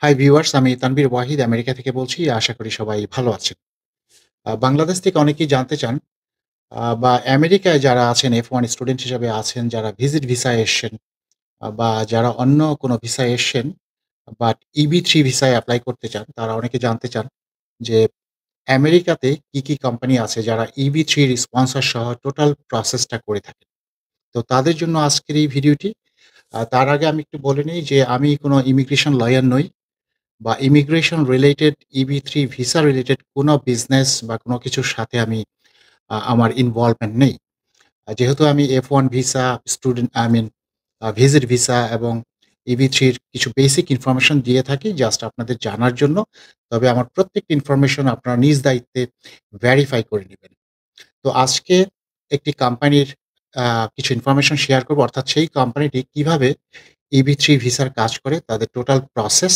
Hi viewers, আমি Tanvir Wahid America থেকে বলছি। আশা করি সবাই ভালো আছেন। বাংলাদেশ থেকে অনেকেই জানতে চান বা আমেরিকায় যারা আছেন F1 স্টুডেন্ট হিসেবে আছেন, যারা ভিজিট ভিসায় এসছেন বা যারা অন্য কোনো ভিসায় এসছেন বাট EB3 ভিসায় এপ্লাই করতে চান, তারা অনেকে জানতে চান যে আমেরিকাতে কি কোম্পানি আছে যারা EB3 র স্পন্সর সহ টোটাল প্রসেসটা করে থাকে। তো তাদের জন্য আজকের এই ভিডিওটি। তার আগে আমি একটু বলে নেই যে আমি কোনো ইমিগ্রেশন লয়ার নই বা immigration related EB3 visa related কোনো বিজনেস বা কোনো কিছুর সাথে আমি আমার ইনভলভমেন্ট নেই। যেহেতু আমি F1 visa, student I mean visit visa এবং EB3 র কিছু বেসিক ইনফরমেশন দিয়ে থাকি জাস্ট আপনাদের জানার জন্য। তবে আমার প্রত্যেকটি ইনফরমেশন আপনারা নিজ দায়িত্বে ভেরিফাই করে নিবেন। তো আজকে একটি কোম্পানির কিছু ইনফরমেশন শেয়ার করব, অর্থাৎ সেই কোম্পানিটি কিভাবে EB3 ভিসার কাজ করে, তাদের টোটাল প্রসেস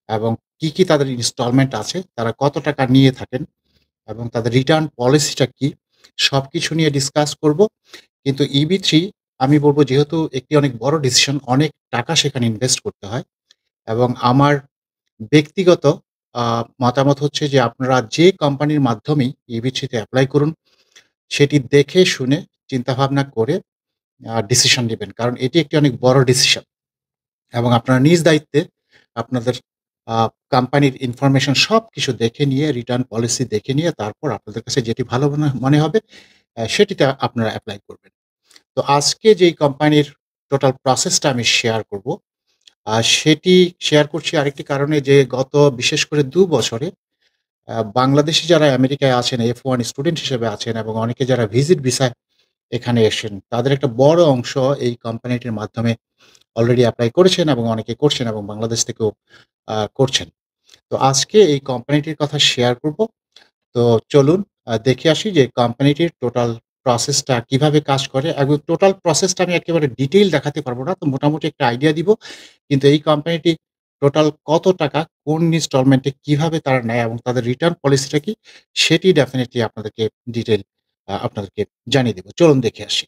এবং কি তাদের ইনস্টলমেন্ট আছে, তারা কত টাকা নিয়ে থাকেন এবং তাদের রিটার্ন পলিসিটা কি, সবকিছু নিয়ে ডিসকাস করব। কিন্তু EB3 আমি বলব যেহেতু একটি অনেক বড় ডিসিশন, অনেক টাকা সেখানে ইনভেস্ট করতে হয় এবং আমার ব্যক্তিগত মতামত হচ্ছে যে আপনারা যে কোম্পানির মাধ্যমেই EB3 তে এপ্লাই করুন, সেটি দেখে শুনে চিন্তাভাবনা করে ডিসিশন নিবেন। কারণ এটি একটি অনেক বড় ডিসিশন এবং আপনারা নিজ দায়িত্বে আপনাদের আ কোম্পানির ইনফরমেশন সবকিছু দেখে নিয়ে, রিটার্ন পলিসি দেখে নিয়ে তারপর আপনাদের কাছে যেটি ভালো মনে মনে হবে সেটিতে আপনারা এপ্লাই করবেন। তো আজকে যেই কোম্পানির টোটাল প্রসেসটা আমি শেয়ার করব, সেটি শেয়ার করছি আরেকটি কারণে যে গত বিশেষ করে ২ বছরে বাংলাদেশী যারা আমেরিকায় আছেন, F1 স্টুডেন্ট হিসেবে আছেন এবং অনেকে যারা ভিজিট ভিসায় এখানে এসেছেন, তাদের একটা বড় অংশ এই কোম্পানিটির মাধ্যমে অলরেডি এপ্লাই করেছেন এবং অনেকে করছেন এবং বাংলাদেশ থেকেও করছেন। তো আজকে এই কোম্পানিটির কথা শেয়ার করব। তো চলুন দেখে আসি যে কোম্পানিটির টোটাল প্রসেসটা কিভাবে কাজ করে এবং টোটাল প্রসেসটা আমি একেবারে ডিটেইল দেখাতে পারব না। তো মোটামুটি একটা আইডিয়া দিব। কিন্তু এই কোম্পানিটি টোটাল কত টাকা কোন ইনস্টলমেন্টে কিভাবে তারা নেয় এবং তাদের রিটার্ন পলিসিটা কি, সেটি ডেফিনিটলি আপনাদেরকে ডিটেইল আপনাদেরকে জানিয়ে দেব। চলুন দেখে আসি।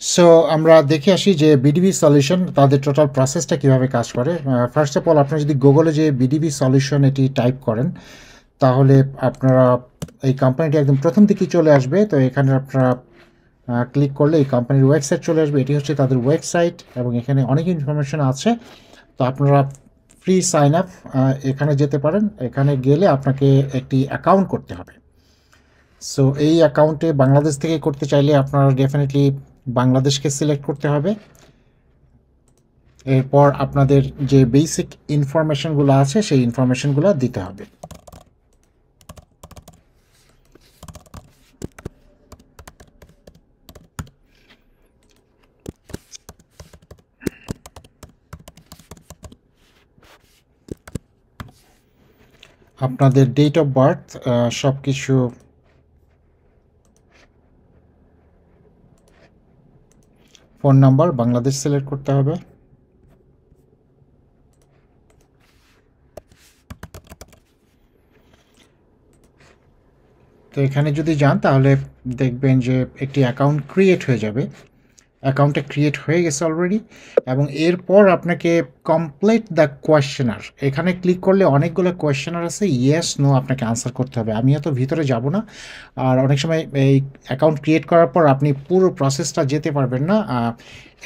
সো আমরা দেখে আসি যে বিডিবি সলিউশন তাদের টোটাল প্রসেসটা কিভাবে কাজ করে। ফার্স্ট অফ অল আপনারা যদি গুগলে যে বিডিবি সলিউশন এটি টাইপ করেন, তাহলে আপনারা এই কোম্পানিটি একদম প্রথম দিকেই চলে আসবে। তো এখানে আপনারা ক্লিক করলে এই কোম্পানির ওয়েবসাইট চলে আসবে। এটি হচ্ছে তাদের ওয়েবসাইট এবং এখানে অনেক ইনফরমেশন আছে। তো আপনারা ফ্রি সাইন আপ এখানে যেতে পারেন। এখানে গেলে আপনাকে একটি অ্যাকাউন্ট করতে হবে। সো এই অ্যাকাউন্টে বাংলাদেশ থেকে করতে চাইলে আপনারা ডেফিনেটলি বাংলাদেশকে সিলেক্ট করতে হবে। এরপর আপনাদের যে বেসিক ইনফরমেশনগুলো আছে সেই ইনফরমেশনগুলো দিতে হবে। আপনাদের ডেট অফ বার্থ সব কিছু ফোন নাম্বার বাংলাদেশ সিলেক্ট করতে হবে। তো এখানে যদি যান তাহলে দেখবেন যে একটি অ্যাকাউন্ট ক্রিয়েট হয়ে যাবে। অ্যাকাউন্টটা ক্রিয়েট হয়ে গেছে অলরেডি এবং এরপর আপনাকে কমপ্লিট দ্য কোয়েশ্চেনার এখানে ক্লিক করলে অনেকগুলো কোয়েশ্চেনার আছে, ইয়েস নো আপনাকে আনসার করতে হবে। আমি এত ভিতরে যাব না। আর অনেক সময় এই অ্যাকাউন্ট ক্রিয়েট করার পর আপনি পুরো প্রসেসটা যেতে পারবেন না।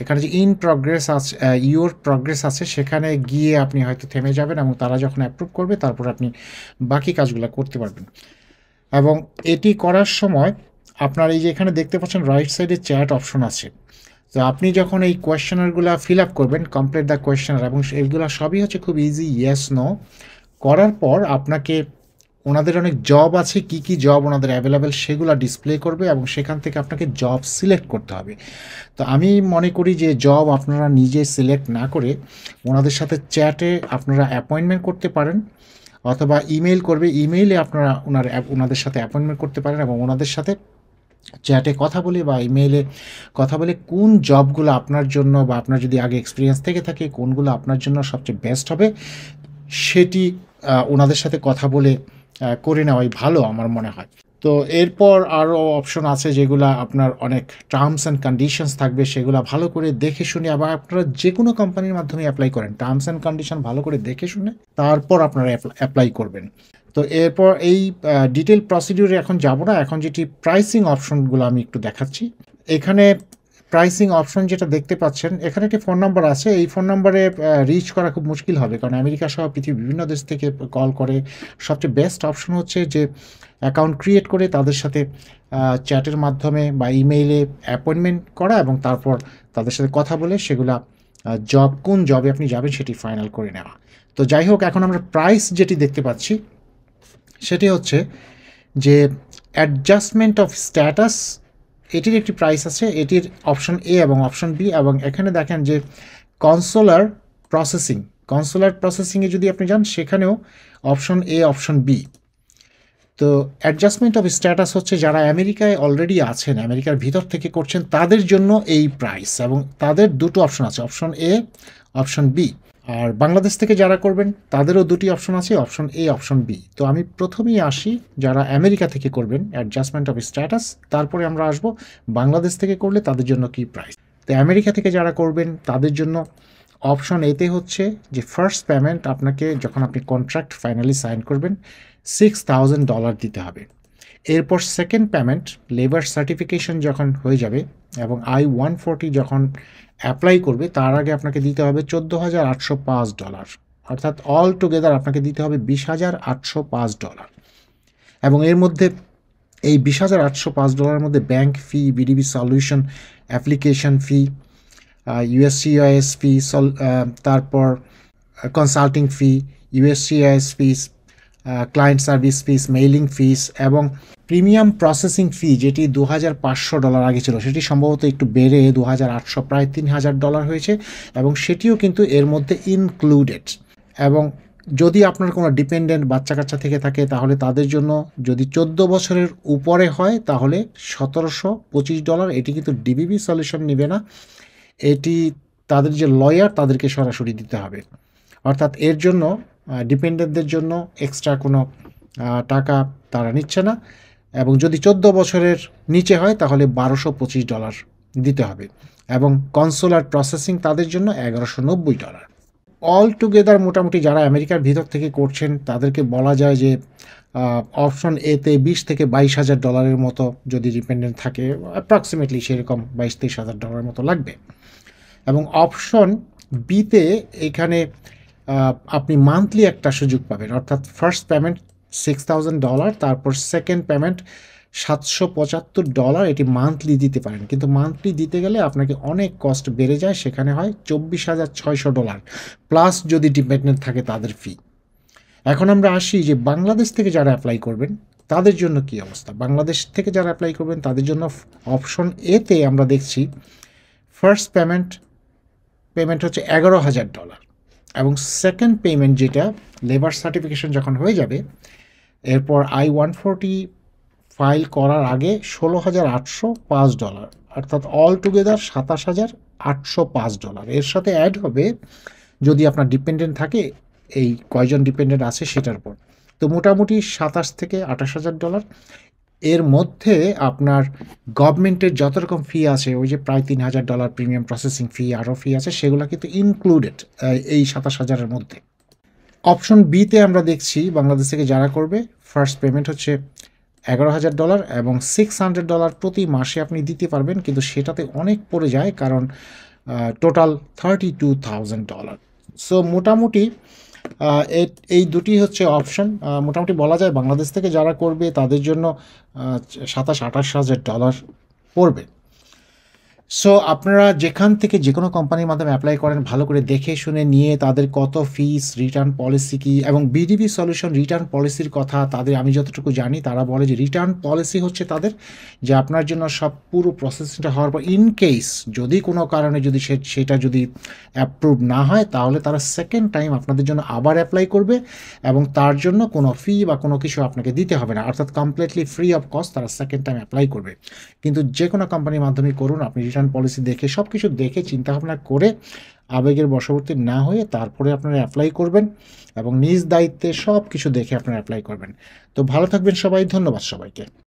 এখানে যে ইন প্রগ্রেস আছে, ইউর প্রগ্রেস আছে, সেখানে গিয়ে আপনি হয়তো থেমে যাবেন এবং তারা যখন অ্যাপ্রুভ করবে তারপর আপনি বাকি কাজগুলো করতে পারবেন। এবং এটি করার সময় আপনার এই যে এখানে দেখতে পাচ্ছেন রাইট সাইডে চ্যাট অপশন আছে। তো আপনি যখন এই কোয়েশ্চেনারগুলো ফিল আপ করবেন, কমপ্লিট দ্য কোয়েশ্চেনার, এবং এইগুলো সবই হচ্ছে খুব ইজি, ইয়েস নো করার পর আপনাকে ওনাদের অনেক জব আছে, কি জব ওনাদের অ্যাভেলেবেল সেগুলো ডিসপ্লে করবে এবং সেখান থেকে আপনাকে জব সিলেক্ট করতে হবে। তো আমি মনে করি যে জব আপনারা নিজে সিলেক্ট না করে ওনাদের সাথে চ্যাটে আপনারা অ্যাপয়েন্টমেন্ট করতে পারেন, অথবা ইমেইল করবে, ইমেইলে আপনারা ওনাদের সাথে অ্যাপয়েন্টমেন্ট করতে পারেন এবং ওনাদের সাথে চ্যাটে কথা বলে বা ইমেইলে কথা বলে কোন জবগুলো আপনার জন্য বা আপনার যদি আগে এক্সপিরিয়েন্স থেকে থাকে কোনগুলো আপনার জন্য সবচেয়ে বেস্ট হবে সেটি ওনাদের সাথে কথা বলে করে নেওয়াই ভালো আমার মনে হয়। তো এরপর আরও অপশন আছে যেগুলা আপনার অনেক টার্মস অ্যান্ড কন্ডিশনস থাকবে, সেগুলা ভালো করে দেখে শুনে, আবার আপনারা যে কোনো কোম্পানির মাধ্যমে অ্যাপ্লাই করেন, টার্মস অ্যান্ড কন্ডিশন ভালো করে দেখে শুনে তারপর আপনারা অ্যাপ্লাই করবেন। তো এরপর এই ডিটেল প্রসিডিউরে এখন যাব না, এখন যেটি প্রাইসিং অপশনগুলো আমি একটু দেখাচ্ছি। এখানে প্রাইসিং অপশন যেটা দেখতে পাচ্ছেন, এখানে একটি ফোন নাম্বার আছে। এই ফোন নাম্বারে রিচ করা খুব মুশকিল হবে, কারণ আমেরিকা সহ পৃথিবীর বিভিন্ন দেশ থেকে কল করে। সবচেয়ে বেস্ট অপশন হচ্ছে যে অ্যাকাউন্ট ক্রিয়েট করে তাদের সাথে চ্যাটের মাধ্যমে বা ইমেইলে অ্যাপয়েন্টমেন্ট করা এবং তারপর তাদের সাথে কথা বলে সেগুলা কোন জবে আপনি যাবেন সেটি ফাইনাল করে নেওয়া। তো যাই হোক, এখন আমরা প্রাইস যেটি দেখতে পাচ্ছি সেটি হচ্ছে যে অ্যাডজাস্টমেন্ট অফ স্ট্যাটাস, এটির একটি প্রাইস আছে। এটির অপশন এ এবং অপশন বি, এবং এখানে দেখেন যে কনসুলার প্রসেসিংয়ে যদি আপনি যান সেখানেও অপশন এ, অপশন বি। তো অ্যাডজাস্টমেন্ট অফ স্ট্যাটাস হচ্ছে যারা আমেরিকায় অলরেডি আছেন, আমেরিকার ভিতর থেকে করছেন, তাদের জন্য এই প্রাইস, এবং তাদের দুটো অপশন আছে, অপশন এ, অপশন বি। আর বাংলাদেশ থেকে যারা করবেন তাদেরও দুটি অপশন আছে, অপশন এ, অপশন বি। তো আমি প্রথমেই আসি যারা আমেরিকা থেকে করবেন অ্যাডজাস্টমেন্ট অফ স্ট্যাটাস, তারপরে আমরা আসব বাংলাদেশ থেকে করলে তাদের জন্য কি প্রাইস। তো আমেরিকা থেকে যারা করবেন তাদের জন্য অপশন এতে হচ্ছে যে ফার্স্ট পেমেন্ট আপনাকে যখন আপনি কন্ট্রাক্ট ফাইনালি সাইন করবেন $6,000 দিতে হবে। এরপর সেকেন্ড পেমেন্ট লেবার সার্টিফিকেশন যখন হয়ে যাবে এবং I-140 যখন অ্যাপ্লাই করবে তার আগে আপনাকে দিতে হবে $14,805, অর্থাৎ অল টুগেদার আপনাকে দিতে হবে $20,805। এবং এর মধ্যে এই $20,805 মধ্যে bank fee, BDB solution application fee, USCIS fee, তারপর consulting fee, USCIS fees, client service fees, mailing fees এবং প্রিমিয়াম প্রসেসিং ফি যেটি $2,500 আগে ছিল সেটি সম্ভবত একটু বেড়ে 2,800 প্রায় $3,000 হয়েছে, এবং সেটিও কিন্তু এর মধ্যে ইনক্লুডেড। এবং যদি আপনার কোনো ডিপেন্ডেন্ট বাচ্চা কাচ্চা থেকে থাকে তাহলে তাদের জন্য যদি 14 বছরের উপরে হয় তাহলে $1,725। এটি কিন্তু ডিবিবি সলিউশন নেবে না, এটি তাদের যে লয়ার তাদেরকে সরাসরি দিতে হবে। অর্থাৎ এর জন্য ডিপেন্ডেন্টদের জন্য এক্সট্রা কোনো টাকা তারা নিচ্ছে না, এবং যদি 14 বছরের নিচে হয় তাহলে $1,225 দিতে হবে, এবং কনসুলার প্রসেসিং তাদের জন্য $1,190। অল টুগেদার মোটামুটি যারা আমেরিকার ভিতর থেকে করছেন তাদেরকে বলা যায় যে অপশন এতে $20,000 থেকে $22,000 মতো যদি ডিপেন্ডেন্ট থাকে, অ্যাপ্রক্সিমেটলি সেরকম $22,000-23,000 মতো লাগবে। এবং অপশন বিতে এখানে আপনি মান্থলি একটা সুযোগ পাবেন, অর্থাৎ ফার্স্ট পেমেন্ট $6,000, তারপর সেকেন্ড পেমেন্ট $775, এটি মান্থলি দিতে পারেন। কিন্তু মান্থলি দিতে গেলে আপনাকে অনেক কস্ট বেড়ে যায়, সেখানে হয় $24,600 প্লাস যদি ডিপেন্ডেন্ট থাকে তাদের ফি। এখন আমরা আসি যে বাংলাদেশ থেকে যারা অ্যাপ্লাই করবেন তাদের জন্য কি অবস্থা। বাংলাদেশ থেকে যারা অ্যাপ্লাই করবেন তাদের জন্য অপশন এতে আমরা দেখছি ফার্স্ট পেমেন্ট হচ্ছে $11,000, এবং সেকেন্ড পেমেন্ট যেটা লেবার সার্টিফিকেশন যখন হয়ে যাবে এরপর I-140 ফাইল করার আগে $16,805, অর্থাৎ অল টুগেদার $27,805। এর সাথে অ্যাড হবে যদি আপনার ডিপেন্ডেন্ট থাকে, এই কয়জন ডিপেন্ডেন্ট আছে সেটার উপর। তো মোটামুটি $27,000 থেকে $28,000। এর মধ্যে আপনার গভর্নমেন্টের যত রকম ফি আছে, ওই যে প্রায় $3,000 প্রিমিয়াম প্রসেসিং ফি, আরও ফি আছে, সেগুলো কিন্তু ইনক্লুডেড এই 27,000-এর মধ্যে। অপশন বিতে আমরা দেখছি বাংলাদেশ থেকে যারা করবে ফার্স্ট পেমেন্ট হচ্ছে $11,000 এবং $600 প্রতি মাসে আপনি দিতে পারবেন, কিন্তু সেটাতে অনেক পড়ে যায় কারণ টোটাল $32,000। সো মোটামুটি এই দুটি হচ্ছে অপশন। মোটামুটি বলা যায় বাংলাদেশ থেকে যারা করবে তাদের জন্য $27,000-28,000 পড়বে। সো আপনারা যেখান থেকে যে কোনো কোম্পানির মাধ্যমে অ্যাপ্লাই করেন ভালো করে দেখে শুনে নিয়ে তাদের কত ফিস, রিটার্ন পলিসি কী, এবং বিডিবি সলিউশন রিটার্ন পলিসির কথা তাদের আমি যতটুকু জানি তারা বলে যে রিটার্ন পলিসি হচ্ছে তাদের যে আপনার জন্য সব পুরো প্রসেসিংটা হওয়ার পর ইন কেস যদি কোনো কারণে যদি সেটা যদি অ্যাপ্রুভ না হয় তাহলে তারা সেকেন্ড টাইম আপনাদের জন্য আবার অ্যাপ্লাই করবে, এবং তার জন্য কোনো ফি বা কোনো কিছু আপনাকে দিতে হবে না, অর্থাৎ কমপ্লিটলি ফ্রি অফ কস্ট তারা সেকেন্ড টাইম অ্যাপ্লাই করবে। কিন্তু যে কোনো কোম্পানির মাধ্যমে করুন, আপনি রিটার্ন পলিসি দেখে সব কিছু দেখে চিন্তাভাবনা করে আবেগের বশবর্তী না হয়ে তারপরে আপনারা অ্যাপ্লাই করবেন, এবং নিজ দায়িত্বে সব কিছু দেখে আপনারা অ্যাপ্লাই করবেন। তো ভালো থাকবেন সবাই, ধন্যবাদ সবাইকে।